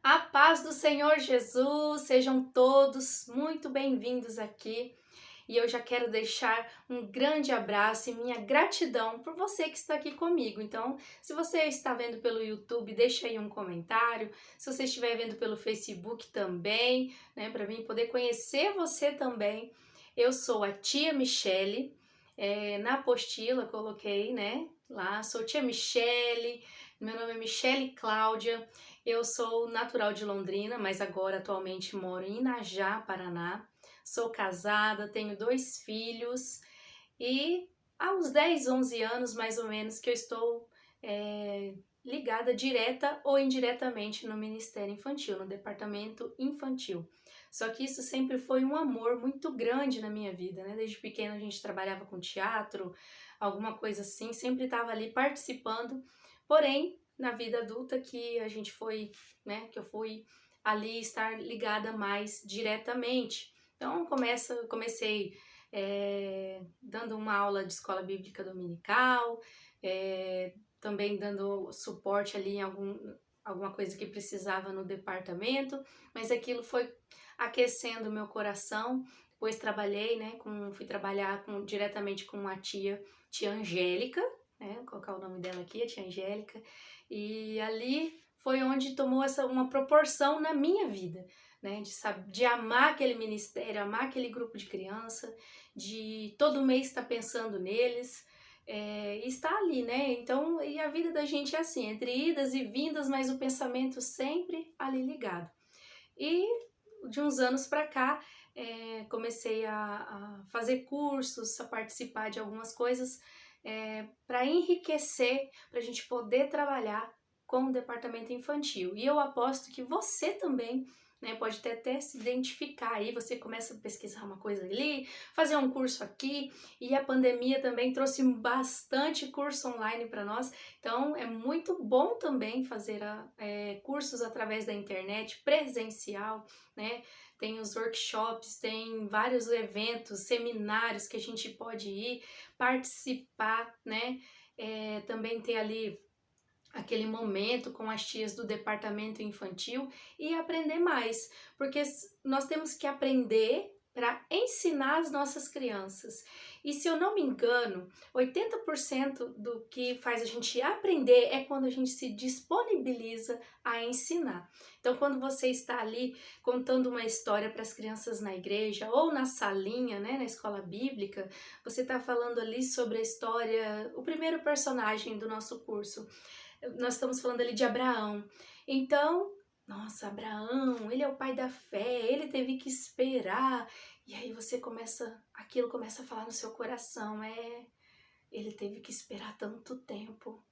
A paz do Senhor Jesus, sejam todos muito bem-vindos aqui. E eu já quero deixar um grande abraço e minha gratidão por você que está aqui comigo. Então, se você está vendo pelo YouTube, deixa aí um comentário. Se você estiver vendo pelo Facebook também, né, para mim poder conhecer você também. Eu sou a tia Michele, na apostila coloquei, né, lá, sou tia Michele, meu nome é Michele Cláudia. Eu sou natural de Londrina, mas agora atualmente moro em Inajá, Paraná. Sou casada, tenho 2 filhos e há uns 10, 11 anos mais ou menos que eu estou ligada direta ou indiretamente no Ministério Infantil, no departamento infantil. Só que isso sempre foi um amor muito grande na minha vida, né? Desde pequena a gente trabalhava com teatro, alguma coisa assim, sempre estava ali participando. Porém, na vida adulta que a gente foi, né, que eu fui ali estar ligada mais diretamente. Então, comecei dando uma aula de escola bíblica dominical, também dando suporte ali em alguma coisa que precisava no departamento, mas aquilo foi aquecendo o meu coração. Depois trabalhei, né, fui trabalhar diretamente com a tia Angélica, né, vou colocar o nome dela aqui, a tia Angélica, e ali foi onde tomou uma proporção na minha vida, né, de amar aquele ministério, amar aquele grupo de criança, de todo mês estar pensando neles, e estar ali, né? Então, e a vida da gente é assim, entre idas e vindas, mas o pensamento sempre ali ligado. E de uns anos para cá, comecei a fazer cursos, a participar de algumas coisas para enriquecer, para a gente poder trabalhar com o departamento infantil. E eu aposto que você também, né, pode até se identificar aí, você começa a pesquisar uma coisa ali, fazer um curso aqui, e a pandemia também trouxe bastante curso online para nós, então é muito bom também fazer cursos através da internet, presencial, né? Tem os workshops, tem vários eventos, seminários que a gente pode ir, participar, né? Também tem ali aquele momento com as tias do departamento infantil e aprender mais, porque nós temos que aprender para ensinar as nossas crianças. E se eu não me engano, 80% do que faz a gente aprender é quando a gente se disponibiliza a ensinar. Então, quando você está ali contando uma história para as crianças na igreja ou na salinha, né, na escola bíblica, você está falando ali sobre a história, o primeiro personagem do nosso curso. Nós estamos falando ali de Abraão. Então, nossa, Abraão, ele é o pai da fé, ele teve que esperar. E aí aquilo começa a falar no seu coração, ele teve que esperar tanto tempo.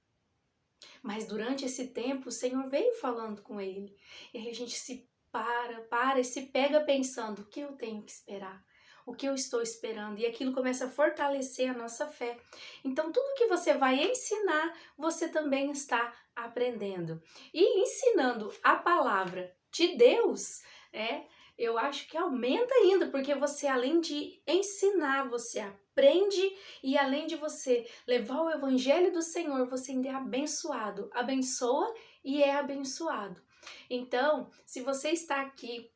Mas durante esse tempo, o Senhor veio falando com ele. E aí a gente se para e se pega pensando, o que eu tenho que esperar? O que eu estou esperando? E aquilo começa a fortalecer a nossa fé. Então, tudo que você vai ensinar, você também está aprendendo. E ensinando a palavra de Deus, eu acho que aumenta ainda, porque você, além de ensinar, você aprende, e além de você levar o evangelho do Senhor, você ainda é abençoado. Abençoa e é abençoado. Então, se você está aqui,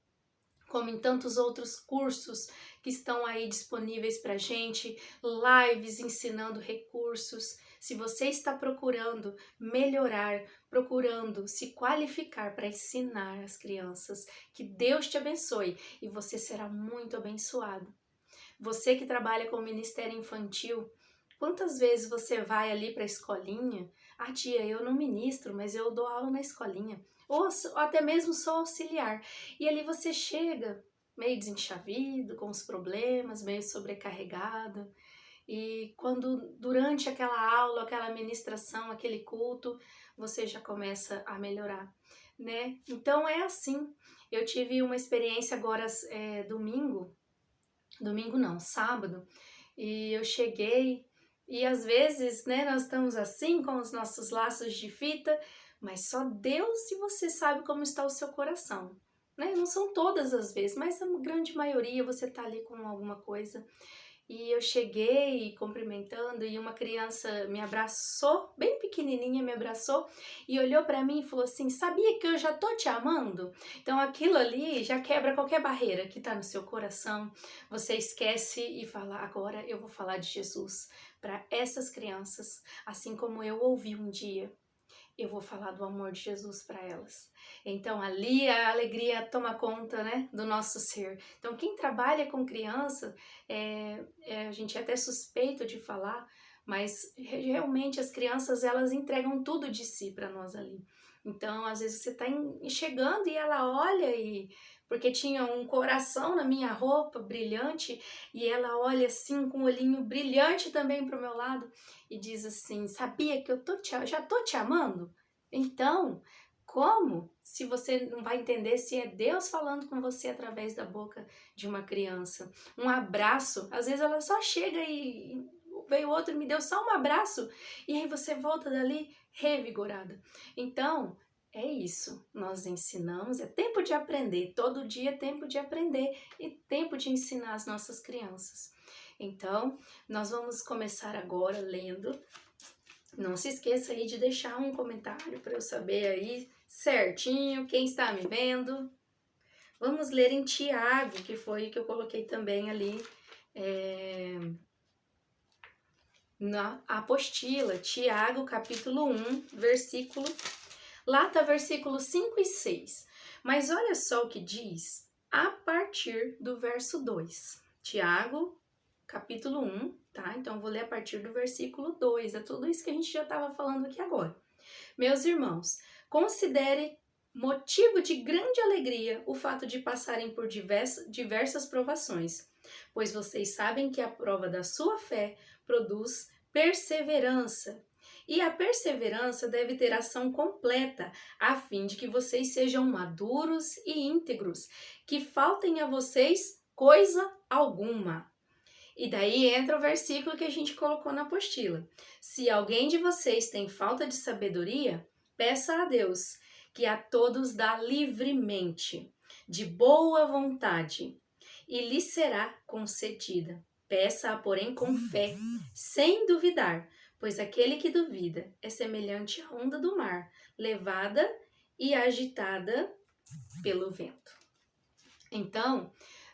como em tantos outros cursos que estão aí disponíveis para gente, lives ensinando recursos. Se você está procurando melhorar, procurando se qualificar para ensinar as crianças, que Deus te abençoe e você será muito abençoado. Você que trabalha com o Ministério Infantil, quantas vezes você vai ali para a escolinha? Ah, tia, eu não ministro, mas eu dou aula na escolinha. Ou até mesmo sou auxiliar. E ali você chega meio desenchavido, com os problemas, meio sobrecarregado. E quando durante aquela aula, aquela ministração, aquele culto, você já começa a melhorar, né? Então é assim. Eu tive uma experiência agora domingo não, sábado, e eu cheguei e às vezes, né, nós estamos assim com os nossos laços de fita, mas só Deus e você sabe como está o seu coração, né? Não são todas as vezes, mas a grande maioria você tá ali com alguma coisa. e eu cheguei cumprimentando e uma criança me abraçou, bem pequenininha, me abraçou e olhou para mim e falou assim: "Sabia que eu já tô te amando?". Então aquilo ali já quebra qualquer barreira que tá no seu coração. Você esquece e fala: "Agora eu vou falar de Jesus para essas crianças, assim como eu ouvi um dia. Eu vou falar do amor de Jesus para elas". Então ali a alegria toma conta, né, do nosso ser. Então quem trabalha com criança, a gente é até suspeito de falar, mas realmente as crianças elas entregam tudo de si para nós ali. Então às vezes você está chegando e ela olha e porque tinha um coração na minha roupa brilhante e ela olha assim com o olhinho brilhante também para o meu lado e diz assim: "Sabia que eu já tô te amando?". Então, como se você não vai entender se é Deus falando com você através da boca de uma criança? Um abraço, às vezes ela só chega e veio outro e me deu só um abraço e aí você volta dali revigorada. Então, é isso, nós ensinamos, é tempo de aprender, todo dia é tempo de aprender e tempo de ensinar as nossas crianças. Então, nós vamos começar agora lendo. Não se esqueça aí de deixar um comentário para eu saber aí certinho quem está me vendo. Vamos ler em Tiago, que foi o que eu coloquei também ali na apostila. Tiago, capítulo 1, versículo... Lá está versículo 5 e 6. Mas olha só o que diz a partir do verso 2. Tiago, capítulo 1, tá? Então, eu vou ler a partir do versículo 2. É tudo isso que a gente já estava falando aqui agora. Meus irmãos, considere motivo de grande alegria o fato de passarem por diversas provações, pois vocês sabem que a prova da sua fé produz perseverança. E a perseverança deve ter ação completa, a fim de que vocês sejam maduros e íntegros, que faltem a vocês coisa alguma. E daí entra o versículo que a gente colocou na apostila. Se alguém de vocês tem falta de sabedoria, peça a Deus, que a todos dá livremente, de boa vontade, e lhe será concedida. Peça-a, porém, com fé, sem duvidar, pois aquele que duvida é semelhante à onda do mar, levada e agitada pelo vento. Então,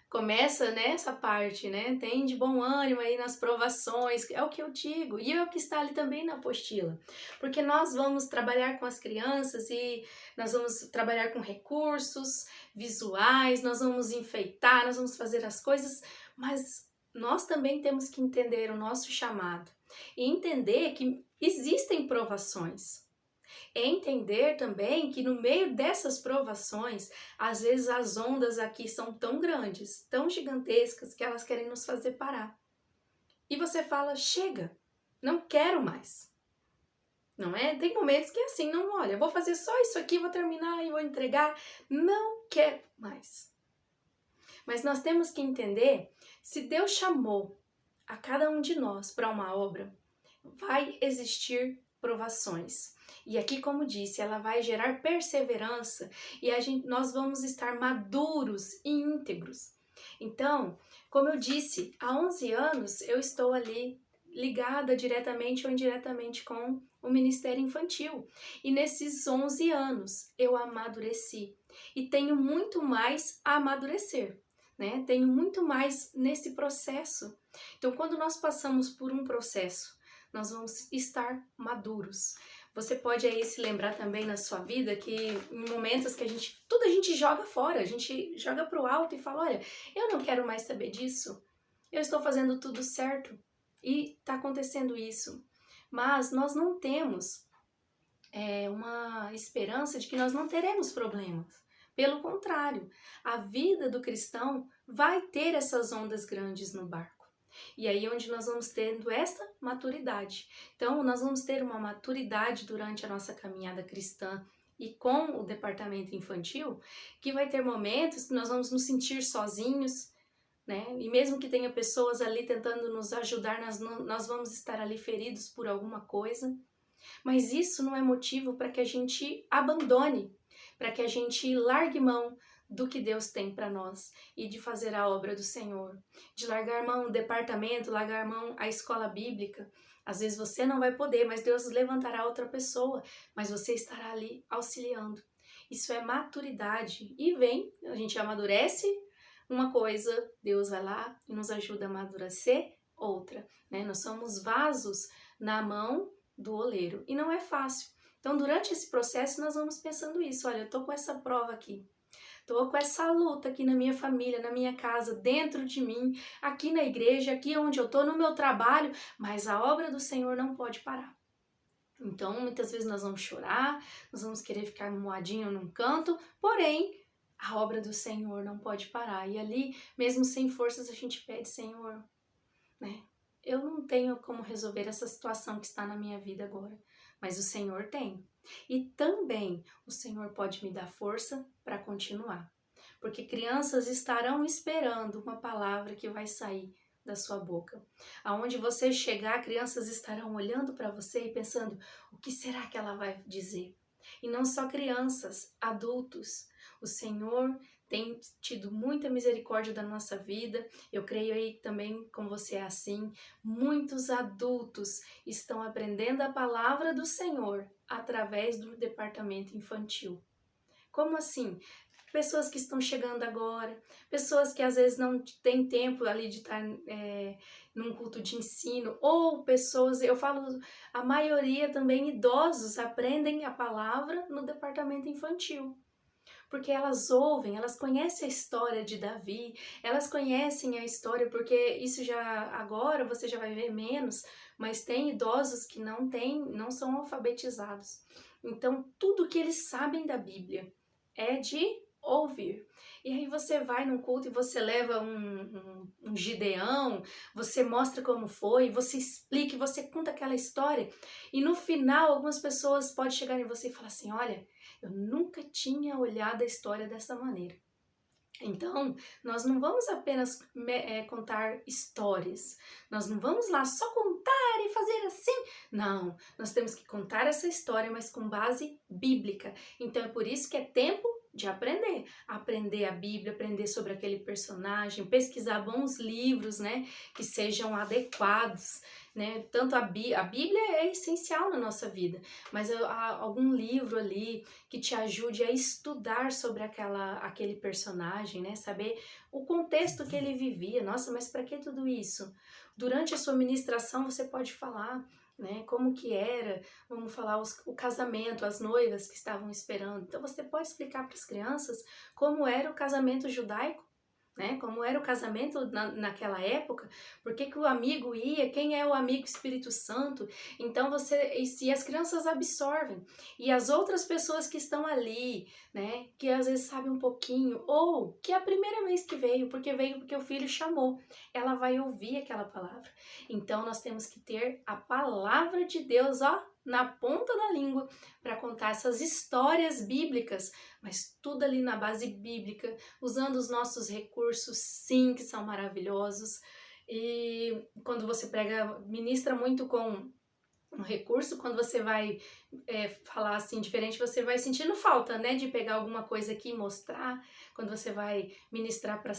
começa nessa parte, né? Tem de bom ânimo aí nas provações, é o que eu digo, e é o que está ali também na apostila. Porque nós vamos trabalhar com as crianças e nós vamos trabalhar com recursos visuais, nós vamos enfeitar, nós vamos fazer as coisas, mas nós também temos que entender o nosso chamado e entender que existem provações. É entender também que no meio dessas provações, às vezes as ondas aqui são tão grandes, tão gigantescas, que elas querem nos fazer parar. E você fala: chega, não quero mais. Não é? Tem momentos que é assim, não, olha, vou fazer só isso aqui, vou terminar e vou entregar. Não quero mais. Mas nós temos que entender, se Deus chamou a cada um de nós para uma obra, vai existir provações. E aqui, como disse, ela vai gerar perseverança e nós vamos estar maduros e íntegros. Então, como eu disse, há 11 anos eu estou ali ligada diretamente ou indiretamente com o Ministério Infantil. E nesses 11 anos eu amadureci e tenho muito mais a amadurecer, né? Tenho muito mais nesse processo. Então, quando nós passamos por um processo, nós vamos estar maduros. Você pode aí se lembrar também na sua vida que em momentos que tudo a gente joga fora, a gente joga pro alto e fala: olha, eu não quero mais saber disso, eu estou fazendo tudo certo e tá acontecendo isso. Mas nós não temos uma esperança de que nós não teremos problemas. Pelo contrário, a vida do cristão vai ter essas ondas grandes no barco. E aí onde nós vamos tendo esta maturidade. Então, nós vamos ter uma maturidade durante a nossa caminhada cristã e com o departamento infantil, que vai ter momentos que nós vamos nos sentir sozinhos, né? E mesmo que tenha pessoas ali tentando nos ajudar, nós vamos estar ali feridos por alguma coisa. Mas isso não é motivo para que a gente abandone, para que a gente largue mão do que Deus tem para nós e de fazer a obra do Senhor, de largar mão o departamento, largar mão a escola bíblica. Às vezes você não vai poder, mas Deus levantará outra pessoa, mas você estará ali auxiliando. Isso é maturidade e vem, a gente amadurece uma coisa, Deus vai lá e nos ajuda a amadurecer outra, né? Nós somos vasos na mão do oleiro e não é fácil. Então, durante esse processo, nós vamos pensando isso. Olha, eu tô com essa prova aqui, tô com essa luta aqui na minha família, na minha casa, dentro de mim, aqui na igreja, aqui onde eu tô, no meu trabalho, mas a obra do Senhor não pode parar. Então, muitas vezes nós vamos chorar, nós vamos querer ficar moadinho num canto, porém, a obra do Senhor não pode parar. E ali, mesmo sem forças, a gente pede, Senhor, né? Eu não tenho como resolver essa situação que está na minha vida agora, mas o Senhor tem. E também o Senhor pode me dar força para continuar. Porque crianças estarão esperando uma palavra que vai sair da sua boca. Aonde você chegar, crianças estarão olhando para você e pensando: o que será que ela vai dizer? E não só crianças, adultos. O Senhor tem tido muita misericórdia da nossa vida. Eu creio aí também, como você é assim, muitos adultos estão aprendendo a palavra do Senhor através do departamento infantil. Como assim? Pessoas que estão chegando agora, pessoas que às vezes não têm tempo ali de estar num culto de ensino, ou pessoas, eu falo, a maioria também idosos aprendem a palavra no departamento infantil. Porque elas ouvem, elas conhecem a história de Davi, elas conhecem a história, porque isso já agora você já vai ver menos, mas tem idosos que não têm, não são alfabetizados. Então, tudo que eles sabem da Bíblia é de ouvir. E aí você vai num culto e você leva um Gideão, você mostra como foi, você explica, você conta aquela história, e no final algumas pessoas podem chegar em você e falar assim: olha, eu nunca tinha olhado a história dessa maneira. Então, nós não vamos apenas contar histórias, nós não vamos lá só contar e fazer assim. Não, nós temos que contar essa história, mas com base bíblica. Então, é por isso que é tempo de aprender. Aprender a Bíblia, aprender sobre aquele personagem, pesquisar bons livros, né, que sejam adequados, né. Tanto a Bíblia é essencial na nossa vida, mas algum livro ali que te ajude a estudar sobre aquele personagem, né? Saber o contexto que ele vivia. Nossa, mas para que tudo isso? Durante a sua ministração você pode falar, né? Como que era, vamos falar o casamento, as noivas que estavam esperando. Então você pode explicar para as crianças como era o casamento judaico, né? Como era o casamento naquela época, por que que o amigo ia, quem é o amigo Espírito Santo. Então e as crianças absorvem, e as outras pessoas que estão ali, né, que às vezes sabem um pouquinho, ou que é a primeira vez que veio porque o filho chamou, ela vai ouvir aquela palavra. Então nós temos que ter a palavra de Deus, ó, na ponta da língua, para contar essas histórias bíblicas, mas tudo ali na base bíblica, usando os nossos recursos, sim, que são maravilhosos. E quando você prega, ministra muito com um recurso, quando você vai falar assim diferente, você vai sentindo falta, né, de pegar alguma coisa aqui e mostrar, quando você vai ministrar para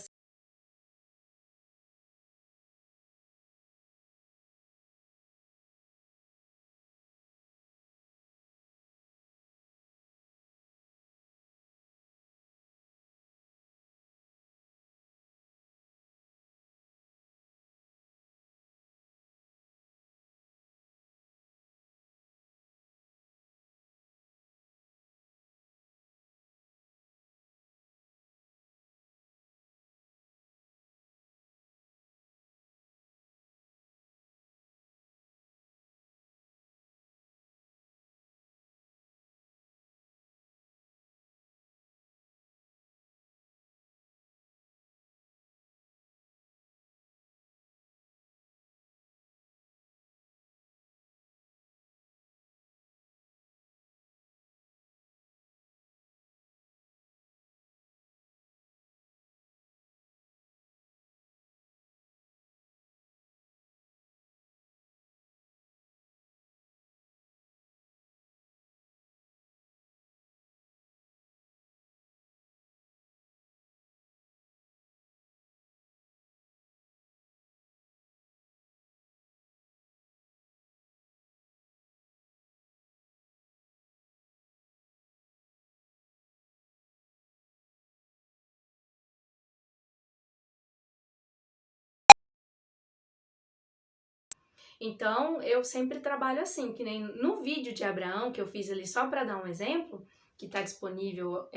Então, eu sempre trabalho assim, que nem no vídeo de Abraão, que eu fiz ali só para dar um exemplo, que está disponível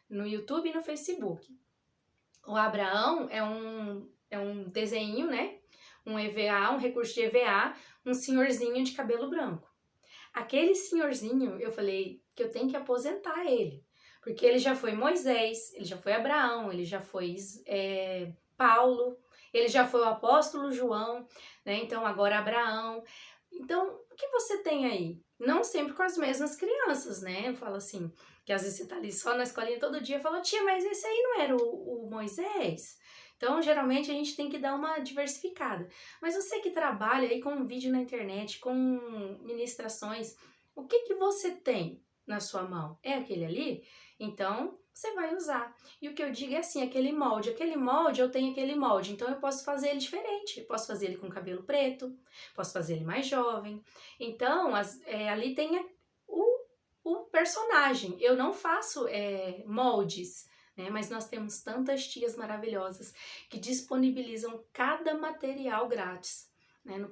no YouTube e no Facebook. O Abraão é um desenho, né? Um EVA, um recurso de EVA, um senhorzinho de cabelo branco. Aquele senhorzinho, eu falei que eu tenho que aposentar ele, porque ele já foi Moisés, ele já foi Abraão, ele já foi Paulo, ele já foi o apóstolo João, né? Então agora Abraão. Então, o que você tem aí? Não sempre com as mesmas crianças, né? Eu falo assim, que às vezes você tá ali só na escolinha todo dia e fala, tia, mas esse aí não era o Moisés? Então, geralmente, a gente tem que dar uma diversificada. Mas você que trabalha aí com um vídeo na internet, com ministrações, o que que você tem na sua mão? É aquele ali? Então, você vai usar. E o que eu digo é assim, aquele molde, eu tenho aquele molde, então eu posso fazer ele diferente. Posso fazer ele com cabelo preto, posso fazer ele mais jovem. Então, ali tem o personagem. Eu não faço moldes, né? Mas nós temos tantas tias maravilhosas que disponibilizam cada material grátis. Né? No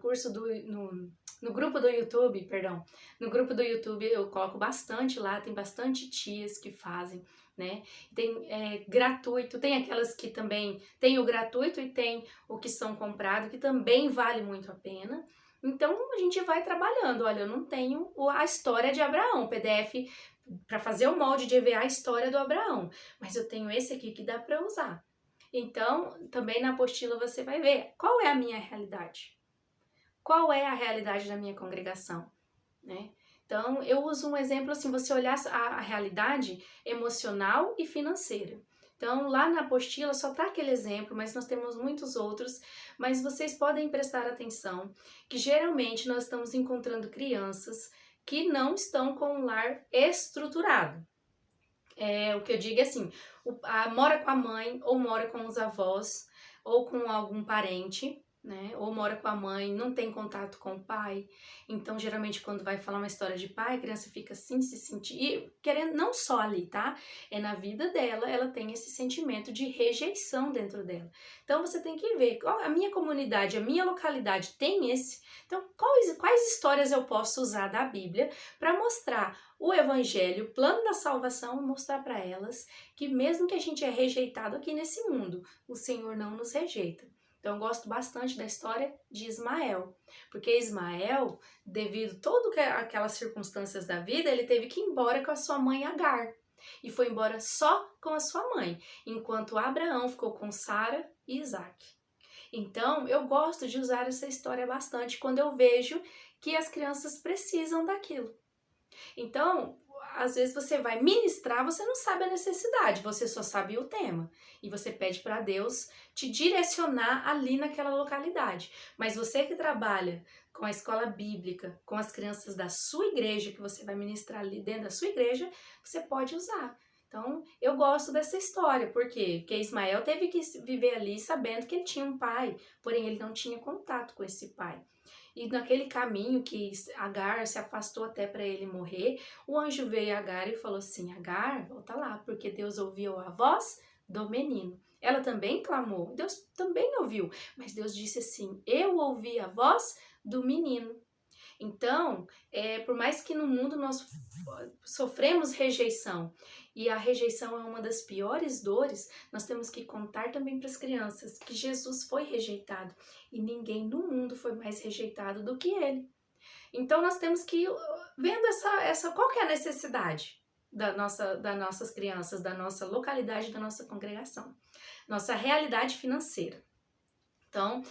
grupo do YouTube, perdão, no grupo do YouTube eu coloco bastante lá, tem bastante tias que fazem, né? Tem gratuito, tem aquelas que também tem o gratuito e tem o que são comprado, que também vale muito a pena. Então a gente vai trabalhando. Olha, eu não tenho a história de Abraão, PDF para fazer o molde de EVA a história do Abraão, mas eu tenho esse aqui que dá para usar. Então, também na apostila você vai ver qual é a minha realidade. Qual é a realidade da minha congregação, né? Então, eu uso um exemplo assim, você olhar a realidade emocional e financeira. Então, lá na apostila só tá aquele exemplo, mas nós temos muitos outros, mas vocês podem prestar atenção que geralmente nós estamos encontrando crianças que não estão com um lar estruturado. O que eu digo é assim, mora com a mãe, ou mora com os avós, ou com algum parente, né? Ou mora com a mãe, não tem contato com o pai. Então, geralmente, quando vai falar uma história de pai, a criança fica assim, se sentir, e querendo, não só ali, tá? É na vida dela, ela tem esse sentimento de rejeição dentro dela. Então, você tem que ver, a minha comunidade, a minha localidade tem esse. Então, quais histórias eu posso usar da Bíblia para mostrar o evangelho, o plano da salvação, mostrar para elas que mesmo que a gente é rejeitado aqui nesse mundo, o Senhor não nos rejeita. Então eu gosto bastante da história de Ismael, porque Ismael, devido a todas aquelas circunstâncias da vida, ele teve que ir embora com a sua mãe Agar, e foi embora só com a sua mãe, enquanto Abraão ficou com Sara e Isaac. Então eu gosto de usar essa história bastante quando eu vejo que as crianças precisam daquilo. Então, às vezes você vai ministrar, você não sabe a necessidade, você só sabe o tema. E você pede para Deus te direcionar ali naquela localidade. Mas você que trabalha com a escola bíblica, com as crianças da sua igreja, que você vai ministrar ali dentro da sua igreja, você pode usar. Então, eu gosto dessa história, por quê? Porque Ismael teve que viver ali sabendo que ele tinha um pai, porém ele não tinha contato com esse pai. E naquele caminho que Agar se afastou até para ele morrer, o anjo veio a Agar e falou assim, Agar, volta lá, porque Deus ouviu a voz do menino. Ela também clamou, Deus também ouviu, mas Deus disse assim, eu ouvi a voz do menino. Então, por mais que no mundo nós sofremos rejeição, e a rejeição é uma das piores dores, nós temos que contar também para as crianças que Jesus foi rejeitado, e ninguém no mundo foi mais rejeitado do que ele. Então, nós temos que ir vendo qual que é a necessidade das nossas crianças, da nossa localidade, da nossa congregação, nossa realidade financeira. Então,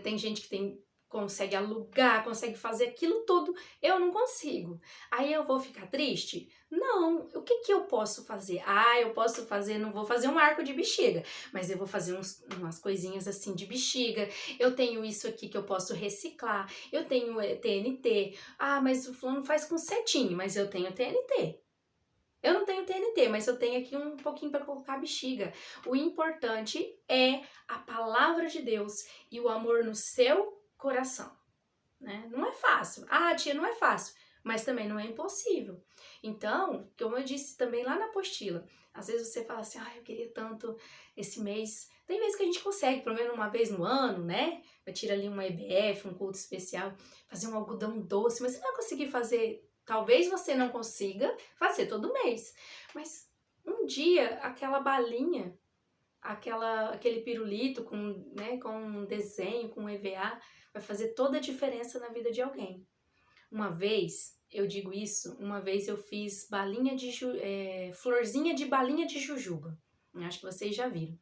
tem gente que consegue alugar, consegue fazer aquilo tudo, eu não consigo. Aí eu vou ficar triste? Não, o que que eu posso fazer? Eu posso fazer, não vou fazer um arco de bexiga, mas eu vou fazer umas coisinhas assim de bexiga, eu tenho isso aqui que eu posso reciclar, eu tenho TNT, mas o fulano faz com cetim, mas eu tenho TNT. Eu não tenho TNT, mas eu tenho aqui um pouquinho para colocar a bexiga. O importante é a palavra de Deus e o amor no seu coração, né? Não é fácil. Tia, não é fácil, mas também não é impossível. Então, como eu disse também lá na apostila, às vezes você fala assim, eu queria tanto esse mês. Tem vezes que a gente consegue, pelo menos uma vez no ano, né? Eu tiro ali uma EBF, um culto especial, fazer um algodão doce, mas você não vai conseguir fazer. Talvez você não consiga fazer todo mês, mas um dia aquela balinha, aquele pirulito com, né, com um desenho, com um EVA, vai fazer toda a diferença na vida de alguém. Uma vez, eu digo isso, uma vez eu fiz florzinha de balinha de jujuba. Acho que vocês já viram.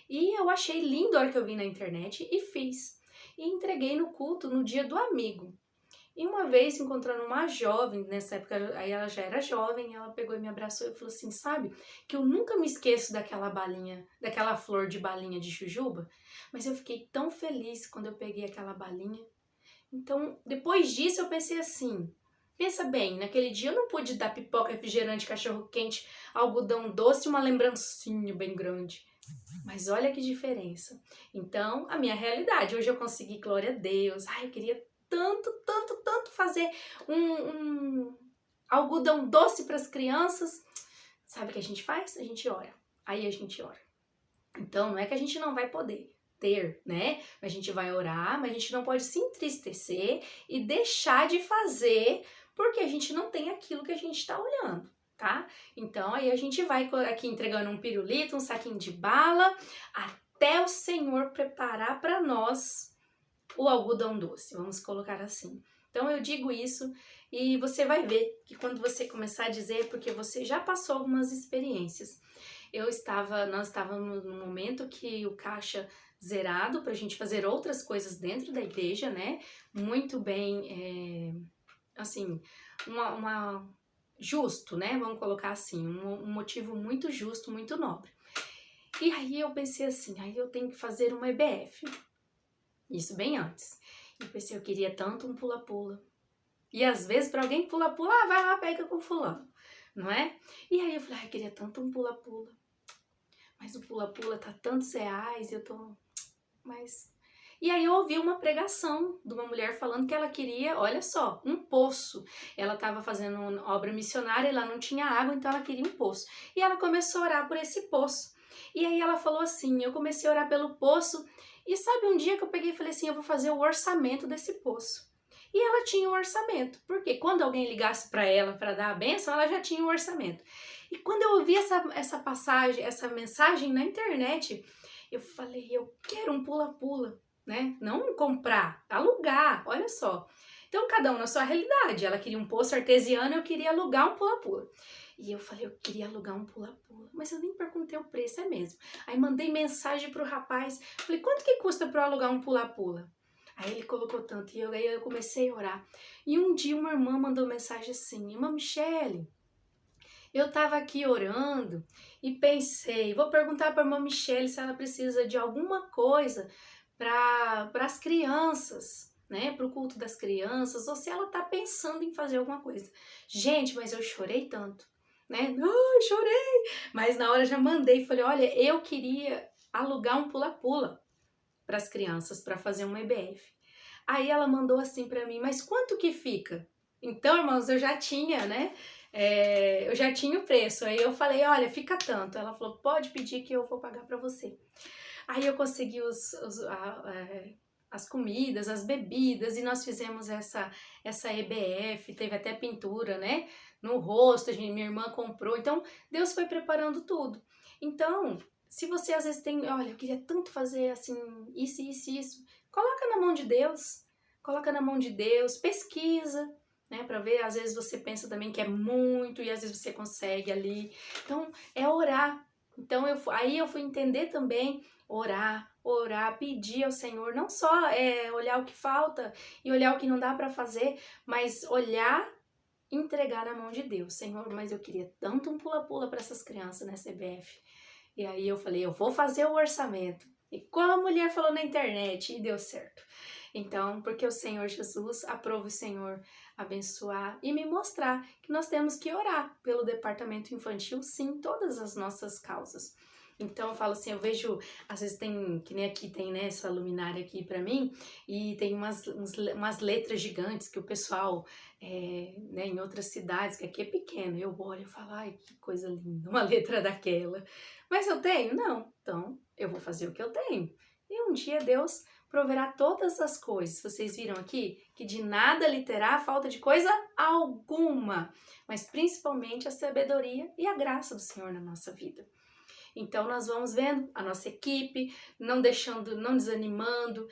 E eu achei lindo a hora que eu vi na internet e fiz. E entreguei no culto no dia do amigo. E uma vez, encontrando uma jovem, nessa época, aí ela já era jovem, ela pegou e me abraçou e falou assim, sabe, que eu nunca me esqueço daquela balinha, daquela flor de balinha de jujuba, mas eu fiquei tão feliz quando eu peguei aquela balinha. Então, depois disso, eu pensei assim, pensa bem, naquele dia eu não pude dar pipoca, refrigerante, cachorro-quente, algodão doce e uma lembrancinha bem grande. Mas olha que diferença. Então, a minha realidade, hoje eu consegui, glória a Deus. Eu queria tanto, tanto, tanto fazer um algodão doce para as crianças. Sabe o que a gente faz? A gente ora. Aí a gente ora. Então, não é que a gente não vai poder ter, né? A gente vai orar, mas a gente não pode se entristecer e deixar de fazer porque a gente não tem aquilo que a gente está olhando, tá? Então, aí a gente vai aqui entregando um pirulito, um saquinho de bala, até o Senhor preparar para nós o algodão doce, vamos colocar assim. Então, eu digo isso e você vai ver que quando você começar a dizer, é porque você já passou algumas experiências. Nós estávamos num momento que o caixa zerado para a gente fazer outras coisas dentro da igreja, né? Muito bem, assim, justo, né? Vamos colocar assim, um motivo muito justo, muito nobre. E aí eu pensei assim, aí eu tenho que fazer uma EBF. Isso bem antes. Eu pensei, eu queria tanto um pula-pula. E às vezes para alguém pula-pula, vai lá, pega com fulano, não é? E aí eu falei, eu queria tanto um pula-pula. Mas o pula-pula tá tantos reais, eu tô... E aí eu ouvi uma pregação de uma mulher falando que ela queria, olha só, um poço. Ela estava fazendo uma obra missionária, ela não tinha água, então ela queria um poço. E ela começou a orar por esse poço. E aí ela falou assim, eu comecei a orar pelo poço, e sabe um dia que eu peguei e falei assim, eu vou fazer o orçamento desse poço. E ela tinha o orçamento, porque quando alguém ligasse para ela para dar a bênção, ela já tinha o orçamento. E quando eu ouvi essa passagem, essa mensagem na internet, eu falei, eu quero um pula-pula, né? Não comprar, alugar, olha só. Então, cada um na sua realidade. Ela queria um poço artesiano, eu queria alugar um pula-pula. E eu falei, eu queria alugar um pula-pula, mas eu nem perguntei o preço, é mesmo. Aí mandei mensagem pro rapaz, falei, quanto que custa para eu alugar um pula-pula? Aí ele colocou tanto, e aí eu comecei a orar. E um dia uma irmã mandou mensagem assim, irmã Michele, eu estava aqui orando e pensei, vou perguntar para a irmã Michele se ela precisa de alguma coisa para as crianças, né, para o culto das crianças, ou se ela está pensando em fazer alguma coisa. Gente, mas eu chorei tanto, né? Eu chorei! Mas na hora já mandei e falei, olha, eu queria alugar um pula-pula para as crianças, para fazer uma EBF. Aí ela mandou assim para mim, mas quanto que fica? Então, irmãos, eu já tinha, né? Eu já tinha o preço. Aí eu falei, olha, fica tanto. Ela falou, pode pedir que eu vou pagar para você. Aí eu consegui as comidas, as bebidas, e nós fizemos essa EBF, teve até pintura, né? No rosto, minha irmã comprou. Então, Deus foi preparando tudo. Então, se você às vezes tem, olha, eu queria tanto fazer assim, isso, coloca na mão de Deus. Coloca na mão de Deus, pesquisa, né, para ver, às vezes você pensa também que é muito e às vezes você consegue ali. Então, é orar. Então, aí eu fui entender também, orar, pedir ao Senhor, não só olhar o que falta e olhar o que não dá para fazer, mas olhar, entregar na mão de Deus. Senhor, mas eu queria tanto um pula-pula para essas crianças na CBF. E aí eu falei, eu vou fazer o orçamento. E como a mulher falou na internet, e deu certo. Então, porque o Senhor Jesus, aprove o Senhor abençoar e me mostrar que nós temos que orar pelo departamento infantil, sim, todas as nossas causas. Então eu falo assim, eu vejo, às vezes tem, que nem aqui tem, né, essa luminária aqui pra mim, e tem umas letras gigantes que o pessoal, né, em outras cidades, que aqui é pequeno, eu olho e falo, ai, que coisa linda, uma letra daquela. Mas eu tenho? Não. Então eu vou fazer o que eu tenho. E um dia Deus proverá todas as coisas. Vocês viram aqui que de nada lhe terá falta de coisa alguma, mas principalmente a sabedoria e a graça do Senhor na nossa vida. Então nós vamos vendo a nossa equipe, não deixando, não desanimando.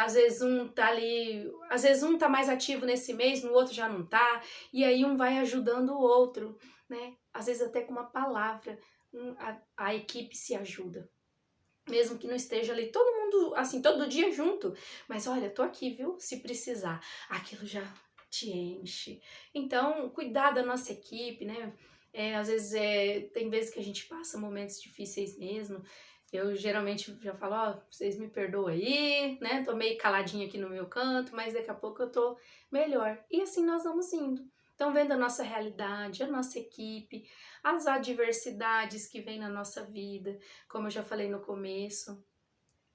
Às vezes um tá ali, às vezes um tá mais ativo nesse mês, no outro já não tá, e aí um vai ajudando o outro, né? Às vezes até com uma palavra, a equipe se ajuda. Mesmo que não esteja ali todo mundo, assim, todo dia junto. Mas olha, tô aqui, viu? Se precisar. Aquilo já te enche. Então, cuidar da nossa equipe, né? Às vezes, tem vezes que a gente passa momentos difíceis mesmo. Eu geralmente já falo, ó, vocês me perdoam aí, né? Tô meio caladinha aqui no meu canto, mas daqui a pouco eu tô melhor. E assim nós vamos indo. Então, vendo a nossa realidade, a nossa equipe, as adversidades que vêm na nossa vida, como eu já falei no começo.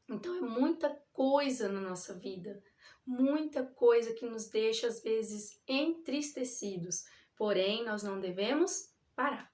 Então, é muita coisa na nossa vida, muita coisa que nos deixa, às vezes, entristecidos. Porém, nós não devemos parar.